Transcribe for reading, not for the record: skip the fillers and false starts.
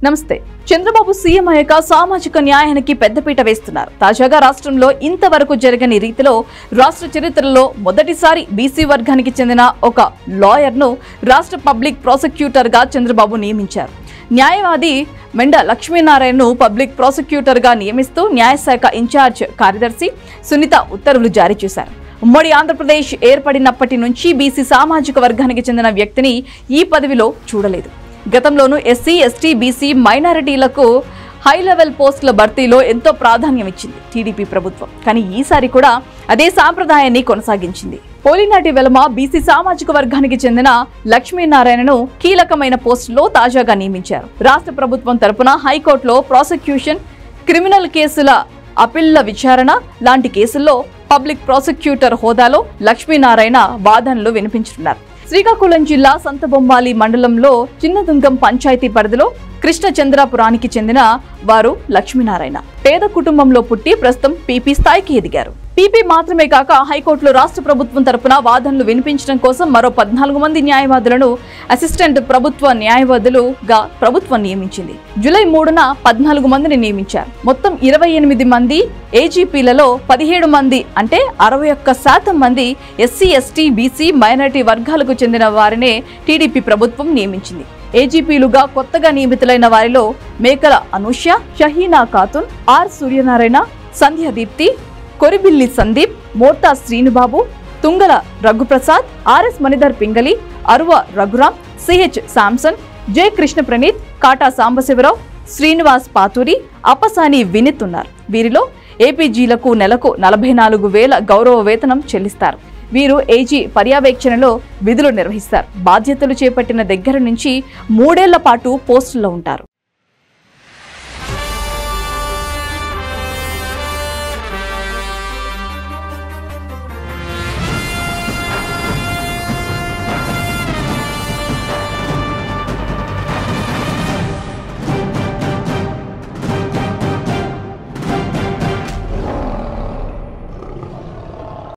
నమస్తే. చంద్రబాబు సీఎం అయ్యాక సామాజిక న్యాయానికి పెద్దపీట వేస్తున్నారు. తాజాగా రాష్ట్రంలో ఇంతవరకు జరగని రీతిలో రాష్ట్ర చరిత్రలో మొదటిసారి బీసీ వర్గానికి చెందిన ఒక లాయర్ను రాష్ట్ర పబ్లిక్ ప్రాసిక్యూటర్ గా చంద్రబాబు నియమించారు. న్యాయవాది మెండ లక్ష్మీనారాయణను పబ్లిక్ ప్రాసిక్యూటర్ గా నియమిస్తూ న్యాయశాఖ ఇన్ఛార్జ్ కార్యదర్శి సునీత ఉత్తర్వులు జారీ చేశారు. ఉమ్మడి ఆంధ్రప్రదేశ్ ఏర్పడినప్పటి నుంచి బీసీ సామాజిక వర్గానికి చెందిన వ్యక్తిని ఈ పదవిలో చూడలేదు. గతంలోనూ ఎస్సీ, ఎస్టీ, బీసీ, మైనారిటీలకు హై లెవెల్ పోస్టుల భర్తీలో ఎంతో ప్రాధాన్యం ఇచ్చింది టీడీపీ ప్రభుత్వం. కానీ ఈసారి కూడా అదే సాంప్రదాయాన్ని కొనసాగించింది. పోలినాటి వెలమ బీసీ సామాజిక వర్గానికి చెందిన లక్ష్మీనారాయణను కీలకమైన పోస్టులో తాజాగా నియమించారు. రాష్ట్ర ప్రభుత్వం తరపున హైకోర్టులో ప్రాసిక్యూషన్, క్రిమినల్ కేసుల అప్పీళ్ల విచారణ లాంటి కేసుల్లో పబ్లిక్ ప్రాసిక్యూటర్ హోదాలో లక్ష్మీనారాయణ వాదనలు వినిపించనున్నారు. శ్రీకాకుళం జిల్లా సంతబొమ్మాలి మండలంలో చిన్నదుంగం పంచాయతీ పరిధిలో కృష్ణచంద్రాపురానికి చెందిన వారు లక్ష్మీనారాయణ. పేద కుటుంబంలో పుట్టి ప్రస్తుతం పీపీ స్థాయికి ఎదిగారు. పీపీ మాత్రమే కాక హైకోర్టులో రాష్ట్ర ప్రభుత్వం తరపున వాదనలు వినిపించడం కోసం మరో 14 మంది న్యాయవాదులను అసిస్టెంట్ ప్రభుత్వ న్యాయవాదులుగా ప్రభుత్వం నియమించింది. జూలై 3న 14 మందిని నియమించారు. మొత్తం 28 మంది ఏజీపీలలో 17 మంది అంటే 61% మంది ఎస్సీ, ఎస్టీ, బీసీ, మైనారిటీ వర్గాలకు చెందిన వారినే టీడీపీ ప్రభుత్వం నియమించింది. ఏజీపీలుగా కొత్తగా నియమితులైన వారిలో Mekala Anushya, Shaheena Khatun, R Suryanarayana, Sandhyadeepti, Koribilli Sandeep, Morta Srinubabu, Tungala Raghuprasad, R S Manidhar Pingali, Aruva Raghuram, C H Samson, J Krishna Praneeth, Kata Sambasivarao, Srinivas Pathuri, Appasani Vinith ఉన్నారు. వీరిలో ఏపీజీలకు నెలకు 44,000 గౌరవ వేతనం చెల్లిస్తారు. వీరు ఏజీ పర్యవేక్షణలో విధులు నిర్వహిస్తారు. బాధ్యతలు చేపట్టిన దగ్గర నుంచి 3 ఏళ్ల పాటు పోస్టుల్లో ఉంటారు.